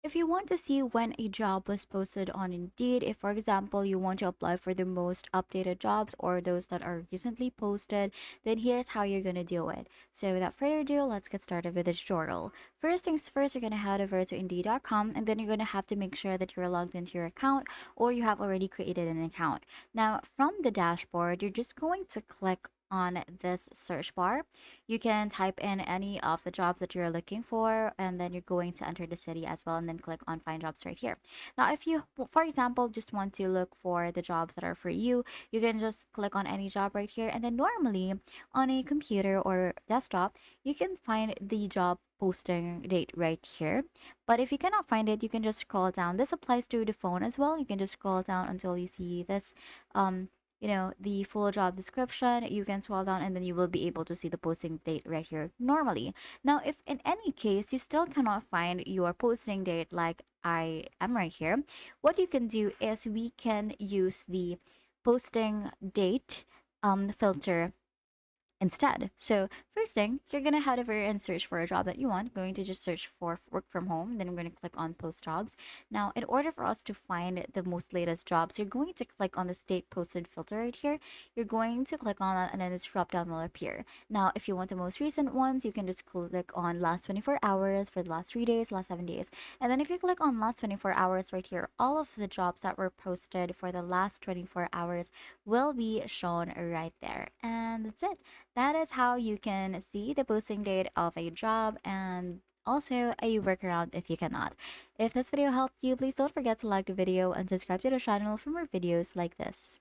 If you want to see when a job was posted on Indeed, if for example you want to apply for the most updated jobs or those that are recently posted, then here's how you're going to do it. So without further ado, let's get started with the tutorial. First things first, you're going to head over to Indeed.com, and then you're going to have to make sure that you're logged into your account or you have already created an account. Now, from the dashboard, you're just going to click on this search bar. You can type in any of the jobs that you're looking for, and then you're going to enter the city as well, and then click on find jobs right here. Now, if you, for example, just want to look for the jobs that are for you, you can just click on any job right here. And then normally on a computer or desktop, you can find the job posting date right here. But if you cannot find it, you can just scroll down. This applies to the phone as well. You can just scroll down until you see this um the full job description. You can scroll down and then you will be able to see the posting date right here normally. Now, if in any case you still cannot find your posting date like I am right here, what you can do is we can use the posting date filter instead. So first thing, you're gonna head over and search for a job that you want. Going to just search for work from home. Then I'm gonna click on post jobs. Now, in order for us to find the most latest jobs, you're going to click on the state posted filter right here. You're going to click on that, and then this drop down will appear. Now, if you want the most recent ones, you can just click on last 24 hours for the last 3 days, last 7 days. And then if you click on last 24 hours right here, all of the jobs that were posted for the last 24 hours will be shown right there. And that's it. That is how you can see the posting date of a job and also a workaround if you cannot. If this video helped you, please don't forget to like the video and subscribe to the channel for more videos like this.